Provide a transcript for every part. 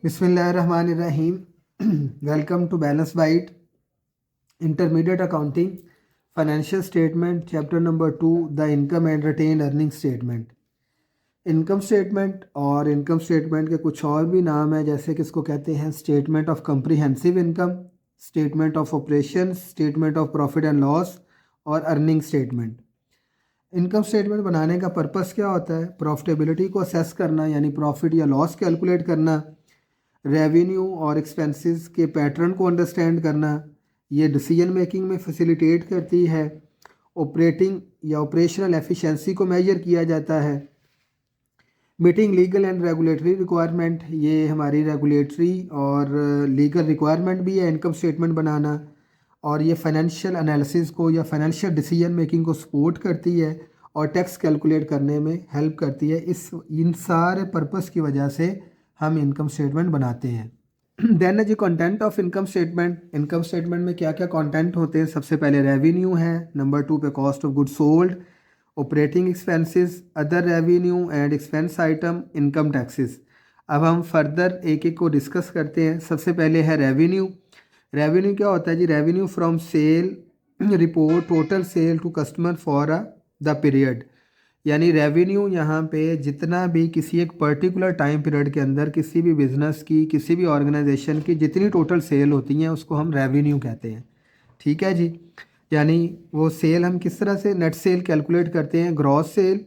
बिस्मिल्लाहिर्रहमानिर्रहीम। Welcome to Balance Byte intermediate accounting financial statement chapter number 2 the income and retained earning statement. Income statement और income statement के कुछ और भी नाम है, जैसे कि इसको कहते हैं statement of comprehensive income, statement of operation, statement of profit and loss और अर्निंग स्टेटमेंट। इनकम स्टेटमेंट बनाने का पर्पस क्या होता है? प्रॉफिटेबिलिटी को असेस करना, यानी प्रॉफिट या लॉस कैलकुलेट करना, रेवेन्यू और एक्सपेंसेस के पैटर्न को अंडरस्टैंड करना। ये डिसीजन मेकिंग में फैसिलिटेट करती है। ऑपरेटिंग या ऑपरेशनल एफिशिएंसी को मेजर किया जाता है। Meeting legal and regulatory requirement, ये हमारी रेगुलेटरी और लीगल रिक्वायरमेंट भी है इनकम स्टेटमेंट बनाना। और ये फाइनेंशियल एनालिसिस को या फाइनेंशियल डिसीजन मेकिंग को सपोर्ट करती है और टैक्स कैलकुलेट करने में हेल्प करती है। इन सारे पर्पस की वजह से हम इनकम स्टेटमेंट बनाते हैं। देन है जी content of income statement. Income statement में क्या क्या कंटेंट होते हैं? सबसे पहले रेवेन्यू है, नंबर 2 पे cost of good sold, operating expenses, other revenue and expense item, income taxes. अब हम फर्दर एक एक को डिस्कस करते हैं। सबसे पहले है रेवेन्यू। रेवेन्यू क्या होता है जी? Revenue from sale report total sale to customer for the period, यानी रेवेन्यू यहाँ पे जितना भी किसी एक पर्टिकुलर टाइम पीरियड के अंदर किसी भी बिज़नेस की, किसी भी ऑर्गेनाइजेशन की जितनी टोटल सेल होती हैं उसको हम रेवेन्यू कहते हैं। ठीक है जी। यानी वो सेल हम किस तरह से नेट सेल कैलकुलेट करते हैं? Gross cell.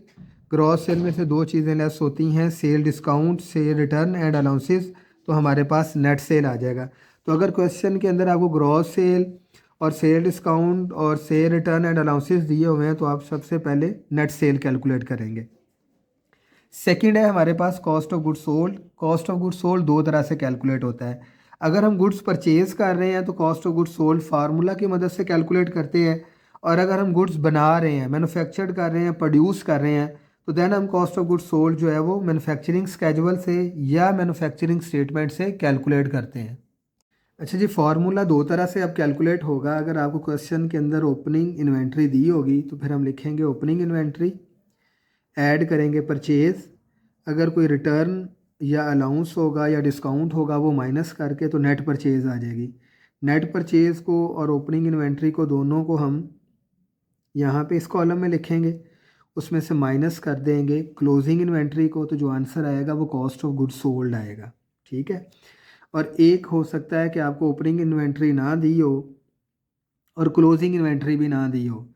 ग्रॉस सेल में से दो चीज़ें लेस होती हैं, sale discount, cell return and allowances, तो हमारे पास नेट सेल आ जाएगा। तो अगर क्वेश्चन के अंदर आपको ग्रॉस सेल और सेल डिस्काउंट और सेल रिटर्न एंड अलाउंसेस दिए हुए हैं तो आप सबसे पहले नेट सेल कैलकुलेट करेंगे। सेकंड है हमारे पास cost of goods sold. Cost of goods sold दो तरह से कैलकुलेट होता है। अगर हम गुड्स परचेज कर रहे हैं तो cost of goods sold formula की मदद से कैलकुलेट करते हैं, और अगर हम गुड्स बना रहे हैं, मैन्युफैक्चर्ड कर रहे हैं, प्रोड्यूस कर रहे हैं, तो देन हम कॉस्ट ऑफ गुड्स सोल्ड जो है वो मैन्युफैक्चरिंग स्केजुअल से या मैन्युफैक्चरिंग स्टेटमेंट से कैलकुलेट करते हैं। अच्छा जी, फार्मूला दो तरह से अब कैलकुलेट होगा। अगर आपको क्वेश्चन के अंदर ओपनिंग इन्वेंट्री दी होगी तो फिर हम लिखेंगे ओपनिंग इन्वेंट्री, ऐड करेंगे परचेज़, अगर कोई रिटर्न या अलाउंस होगा या डिस्काउंट होगा वो माइनस करके तो नेट परचेज़ आ जाएगी। नेट परचेज़ को और ओपनिंग इन्वेंट्री को दोनों को हम यहाँ पे इस कॉलम में लिखेंगे, उसमें से माइनस कर देंगे क्लोजिंग इन्वेंट्री को, तो जो आंसर आएगा वो कॉस्ट ऑफ गुड्स सोल्ड आएगा। ठीक है। और एक हो सकता है कि आपको ओपनिंग इन्वेंट्री ना दी हो और क्लोजिंग इन्वेंट्री भी ना दी हो,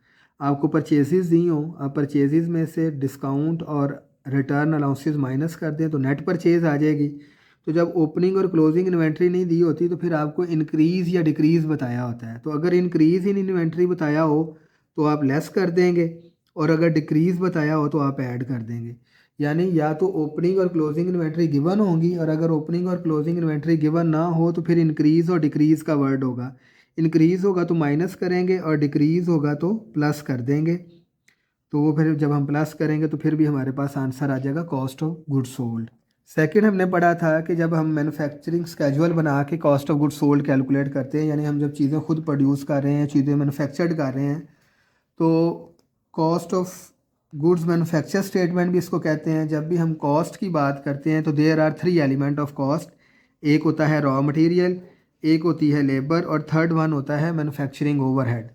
आपको परचेजेस दी हो, आप परचेजेस में से डिस्काउंट और रिटर्न अलाउंसेस माइनस कर दें तो नेट परचेज आ जाएगी। तो जब ओपनिंग और क्लोजिंग इन्वेंट्री नहीं दी होती तो फिर आपको इंक्रीज़ या डिक्रीज़ बताया होता है। तो अगर इंक्रीज़ इन इन्वेंट्री बताया हो तो आप लेस कर देंगे, और अगर डिक्रीज़ बताया हो तो आप ऐड कर देंगे। यानी या तो ओपनिंग और क्लोजिंग इन्वेंट्री गिवन होंगी, और अगर ओपनिंग और क्लोजिंग इन्वेंट्री गिवन ना हो तो फिर इंक्रीज़ और डिक्रीज़ का वर्ड होगा। इंक्रीज़ होगा तो माइनस करेंगे और डिक्रीज़ होगा तो प्लस कर देंगे। तो वो फिर जब हम प्लस करेंगे तो फिर भी हमारे पास आंसर आ जाएगा cost of goods sold. Second हमने पढ़ा था कि जब हम मैन्युफैक्चरिंग स्केजुअल बना के cost of goods sold calculate करते हैं, यानी हम जब चीज़ें खुद प्रोड्यूस कर रहे हैं, चीज़ें मैन्युफैक्चर्ड कर रहे हैं, तो cost of goods manufacture statement भी इसको कहते हैं। जब भी हम कॉस्ट की बात करते हैं तो there are 3 element of cost. एक होता है रॉ मटेरियल, एक होती है लेबर, और थर्ड वन होता है मैन्युफैक्चरिंग ओवरहेड।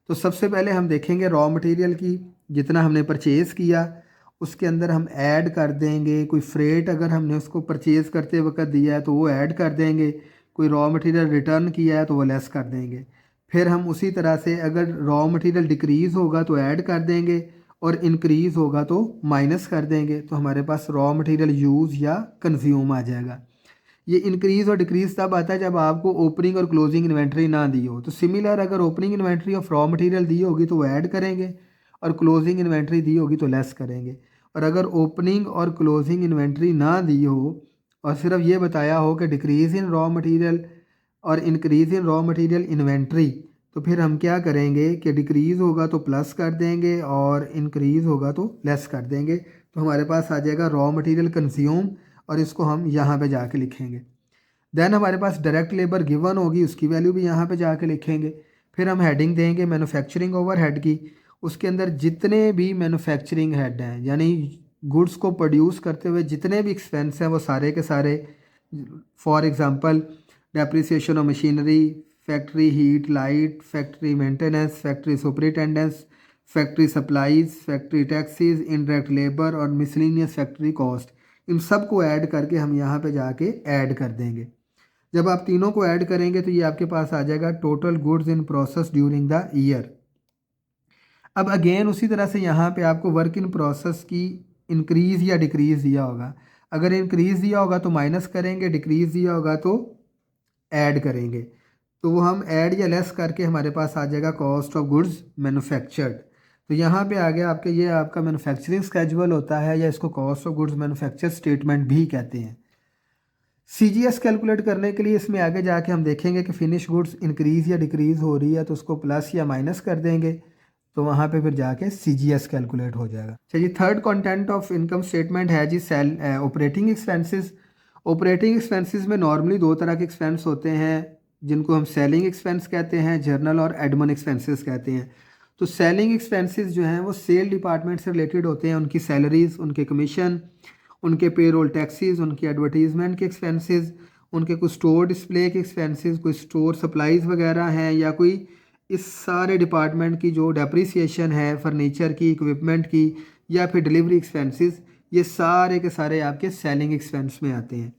तो सबसे पहले हम देखेंगे रॉ मटेरियल की। जितना हमने परचेज़ किया उसके अंदर हम ऐड कर देंगे, कोई फ्रेट अगर हमने उसको परचेज़ करते वक्त दिया है तो वो ऐड कर देंगे, कोई रॉ मटेरियल रिटर्न किया है तो वो लेस कर देंगे। फिर हम उसी तरह से अगर रॉ मटेरियल डिक्रीज़ होगा तो ऐड कर देंगे, और इंक्रीज़ होगा तो माइनस कर देंगे। तो हमारे पास रॉ मटेरियल यूज़ या कंज्यूम आ जाएगा। ये इंक्रीज़ और डिक्रीज़ तब आता है जब आपको ओपनिंग और क्लोजिंग इन्वेंट्री ना दी हो। तो सिमिलर अगर opening inventory of raw material दी होगी तो वो ऐड करेंगे, और क्लोजिंग इन्वेंट्री दी होगी तो लेस करेंगे। और अगर ओपनिंग और क्लोजिंग इन्वेंट्री ना दी हो और सिर्फ ये बताया हो कि डिक्रीज़ इन रॉ मटेरियल और increase in raw material inventory, तो फिर हम क्या करेंगे कि डिक्रीज़ होगा तो प्लस कर देंगे और इंक्रीज़ होगा तो लेस कर देंगे। तो हमारे पास आ जाएगा रॉ मटेरियल कंज्यूम, और इसको हम यहाँ पे जाके लिखेंगे। देन हमारे पास डायरेक्ट लेबर गिवन होगी, उसकी वैल्यू भी यहाँ पे जाके लिखेंगे। फिर हम हेडिंग देंगे मैन्युफैक्चरिंग ओवरहेड की। उसके अंदर जितने भी मैन्युफैक्चरिंग हेड हैं, यानी गुड्स को प्रोड्यूस करते हुए जितने भी एक्सपेंस हैं, वो सारे के सारे for example depreciation of machinery, factory heat light, factory maintenance, factory superintendence, factory supplies, factory taxes, indirect labour और मिसलेनियस फैक्ट्री कॉस्ट। इन सब को ऐड करके हम यहाँ पे जाके ऐड कर देंगे। जब आप तीनों को ऐड करेंगे तो ये आपके पास आ जाएगा total goods in process during the year. अब अगेन उसी तरह से यहाँ पे आपको वर्क इन प्रोसेस की इंक्रीज़ या डिक्रीज़ दिया होगा। अगर इंक्रीज़ दिया होगा तो माइनस करेंगे, डिक्रीज़ दिया होगा तो ऐड करेंगे। तो वो हम ऐड या लेस करके हमारे पास आ जाएगा कॉस्ट ऑफ गुड्स मैन्युफैक्चर्ड। तो यहाँ पे आ गया आपके, ये आपका मैन्युफैक्चरिंग स्केजुअल होता है या इसको cost of goods manufacture statement भी कहते हैं। CGS कैलकुलेट करने के लिए इसमें आगे जाके हम देखेंगे कि फिनिश गुड्स इंक्रीज़ या डिक्रीज़ हो रही है तो उसको प्लस या माइनस कर देंगे, तो वहाँ पे फिर जाके CGS कैलकुलेट हो जाएगा। चलिए third content of income statement है जी ऑपरेटिंग एक्सपेंसेस। ऑपरेटिंग एक्सपेंसेस में नॉर्मली दो तरह के एक्सपेंस होते हैं जिनको हम सेलिंग एक्सपेंस कहते हैं, जर्नल और एडमिन एक्सपेंसेस कहते हैं। तो सेलिंग एक्सपेंसेस जो हैं वो सेल डिपार्टमेंट से रिलेटेड होते हैं, उनकी सैलरीज, उनके कमीशन, उनके पेरोल टैक्सेस, उनकी एडवर्टीजमेंट के एक्सपेंसेस, उनके कुछ स्टोर डिस्प्ले के एक्सपेंसेस, कोई स्टोर सप्लाईज वगैरह हैं, या कोई इस सारे डिपार्टमेंट की जो डेप्रिसिएशन है फर्नीचर की, इक्विपमेंट की, या फिर डिलीवरी एक्सपेंसेस, ये सारे के सारे आपके सेलिंग एक्सपेंस में आते हैं।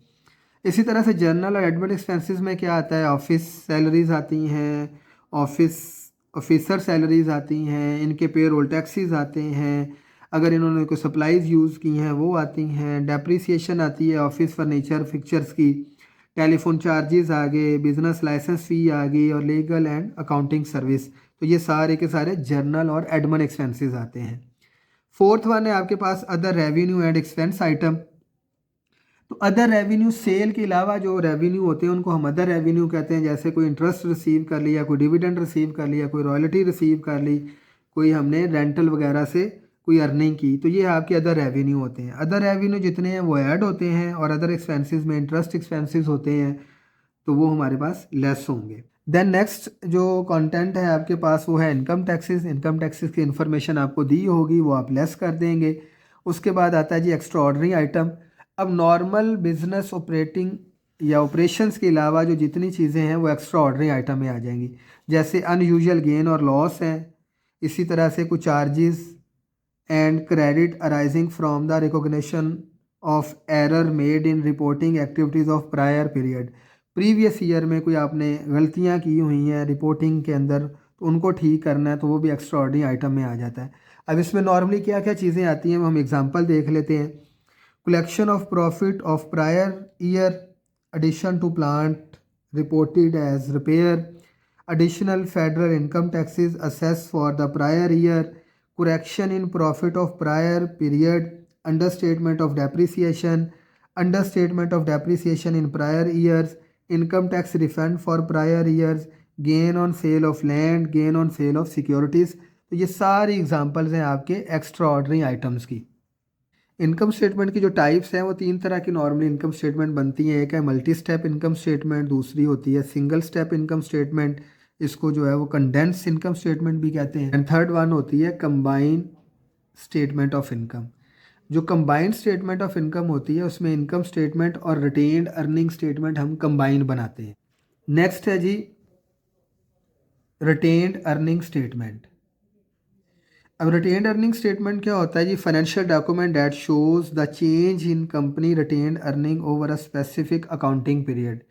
इसी तरह से जर्नल और एडमिन एक्सपेंसेस में क्या आता है, ऑफिस सैलरीज आती हैं, ऑफिसर सैलरीज आती हैं, इनके पेरोल टैक्सेस आते हैं, अगर इन्होंने कोई सप्लाईज यूज़ की हैं वो आती हैं, डेप्रिसिएशन आती है ऑफिस फर्नीचर फिक्चर्स की, टेलीफोन चार्जेस आ गए, बिजनेस लाइसेंस फ़ी आ गई और लीगल एंड अकाउंटिंग सर्विस। तो ये सारे के सारे जर्नल और एडमिन एक्सपेंसेस आते हैं। फोर्थ वन है आपके पास other revenue and expense item. तो अदर रेवेन्यू सेल के अलावा जो रेवेन्यू होते हैं उनको हम अदर रेवेन्यू कहते हैं। जैसे कोई इंटरेस्ट रिसीव कर लिया, कोई डिविडेंड रिसीव कर लिया, कोई रॉयल्टी रिसीव कर ली, कोई हमने रेंटल वगैरह से कोई अर्निंग की, तो ये आपके अदर रेवेन्यू होते हैं। अदर रेवेन्यू जितने हैं वो ऐड होते हैं और अदर एक्सपेंसेस में इंटरेस्ट एक्सपेंसेस होते हैं तो वो हमारे पास लेस होंगे। देन नेक्स्ट जो कंटेंट है आपके पास वो है इनकम टैक्सेस। इनकम टैक्सेस की इन्फॉर्मेशन आपको दी होगी, वो आप लेस कर देंगे। उसके बाद आता है जी एक्स्ट्रा ऑर्डनरी आइटम। अब नॉर्मल बिजनेस ऑपरेटिंग या ऑपरेशंस के अलावा जो जितनी चीज़ें हैं वो एक्स्ट्रा ऑर्डनरी आइटम में आ जाएंगी। जैसे अनयूजुअल गेन और लॉस हैं, इसी तरह से कुछ charges and credit arising from the recognition of error made in reporting activities of prior period. Previous year में कोई आपने गलतियां की हुई हैं रिपोर्टिंग के अंदर तो उनको ठीक करना है, तो वो भी एक्स्ट्रा ऑर्डनरी आइटम में आ जाता है। अब इसमें नॉर्मली क्या क्या चीज़ें आती हैं वो हम एग्जांपल देख लेते हैं। collection of profit of prior year, addition to plant reported as repair, additional federal income taxes assessed for the prior year, correction in profit of prior period, understatement of depreciation in prior years, income tax refund for prior years, gain on sale of land, gain on sale of securities। तो ये सारी examples हैं आपके extra ordinary items की। Income statement की जो types हैं वो तीन तरह की नॉर्मली इनकम स्टेटमेंट बनती हैं। एक है मल्टी स्टेप इनकम स्टेटमेंट, दूसरी होती है सिंगल स्टेप इनकम स्टेटमेंट, इसको जो है वो कंडेंस इनकम स्टेटमेंट भी कहते हैं, एंड थर्ड वन होती है कंबाइन स्टेटमेंट ऑफ इनकम। जो कंबाइंड स्टेटमेंट ऑफ इनकम होती है उसमें इनकम स्टेटमेंट और रिटेन्ड अर्निंग स्टेटमेंट हम कंबाइन बनाते हैं। नेक्स्ट है जी रिटेन्ड अर्निंग स्टेटमेंट। अब रिटेन्ड अर्निंग स्टेटमेंट क्या होता है जी, financial document that shows the change in company retained earning over a specific accounting period.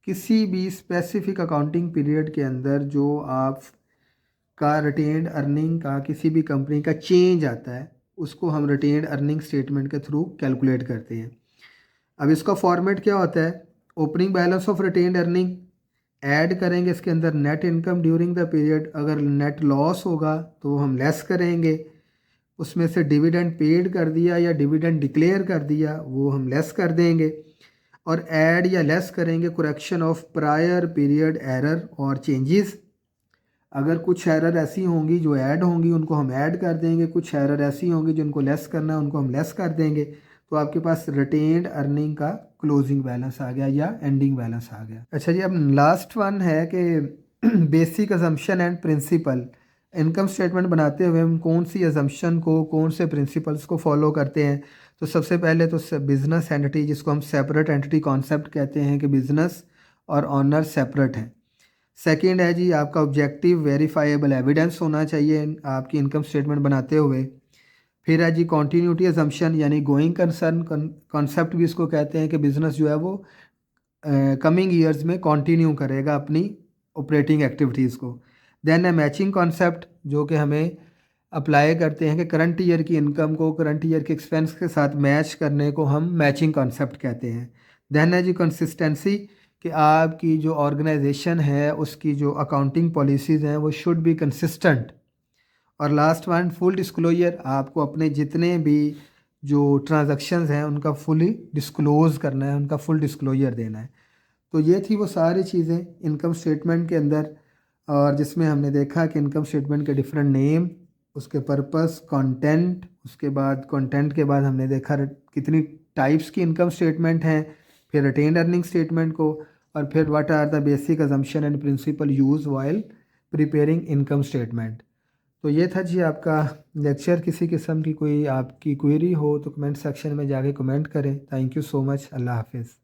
किसी भी स्पेसिफिक अकाउंटिंग पीरियड के अंदर जो आप का रिटेन्ड अर्निंग का किसी भी कंपनी का चेंज आता है उसको हम रिटेन्ड अर्निंग स्टेटमेंट के थ्रू कैलकुलेट करते हैं। अब इसका फॉर्मेट क्या होता है, opening balance of retained earning, add करेंगे इसके अंदर net income during the period, अगर नेट लॉस होगा तो हम लेस करेंगे, उसमें से डिविडेंड पेड कर दिया या डिविडेंड डिक्लेयर कर दिया वो हम लेस कर देंगे, और ऐड या लेस करेंगे correction of prior period error और चेंजेस। अगर कुछ एरर ऐसी होंगी जो ऐड होंगी उनको हम ऐड कर देंगे, कुछ एरर ऐसी होंगी जिनको लेस करना है उनको हम लेस कर देंगे। तो आपके पास रिटेन्ड अर्निंग का क्लोजिंग बैलेंस आ गया या एंडिंग बैलेंस आ गया। अच्छा जी, अब लास्ट वन है कि basic assumption and principle. Income statement बनाते हुए हम कौन सी अजम्पशन को, कौन से प्रिंसिपल्स को फॉलो करते हैं। तो सबसे पहले तो बिजनेस एंटिटी, जिसको हम सेपरेट एंटिटी कॉन्सेप्ट कहते हैं कि बिजनेस और ऑनर सेपरेट हैं। सेकंड है जी आपका ऑब्जेक्टिव वेरीफाइएबल एविडेंस होना चाहिए आपकी इनकम स्टेटमेंट बनाते हुए। फिर है जी कॉन्टीन्यूटी अजम्पशन यानी गोइंग कंसर्न कॉन्सेप्ट भी इसको कहते हैं कि बिजनेस जो है वो कमिंग ईयर्स में कंटिन्यू करेगा अपनी ऑपरेटिंग एक्टिविटीज़ को। देन है मैचिंग कॉन्सेप्ट जो कि हमें अप्लाई करते हैं कि करंट ईयर की इनकम को करंट ईयर के एक्सपेंस के साथ मैच करने को हम मैचिंग कॉन्सेप्ट कहते हैं। देन है जी कंसिस्टेंसी कि आपकी जो ऑर्गेनाइजेशन है उसकी जो अकाउंटिंग पॉलिसीज़ हैं वो शुड बी कंसिस्टेंट। और लास्ट वन फुल डिस्क्लोजर, आपको अपने जितने भी जो ट्रांजैक्शंस हैं उनका फुली डिस्क्लोज़ करना है, उनका फुल डिस्क्लोजर देना है। तो ये थी वो सारी चीज़ें इनकम स्टेटमेंट के अंदर, और जिसमें हमने देखा कि इनकम स्टेटमेंट के डिफरेंट नेम, उसके पर्पस, कंटेंट, उसके बाद कंटेंट के बाद हमने देखा कितनी टाइप्स की इनकम स्टेटमेंट हैं, फिर रिटेन्ड अर्निंग स्टेटमेंट को, और फिर what are the basic assumption and principle use while preparing income statement. तो ये था जी आपका लेक्चर। किसी किस्म की कोई आपकी क्वेरी हो तो कमेंट सेक्शन में जाके कमेंट करें। Thank you so much. अल्लाह हाफिज़।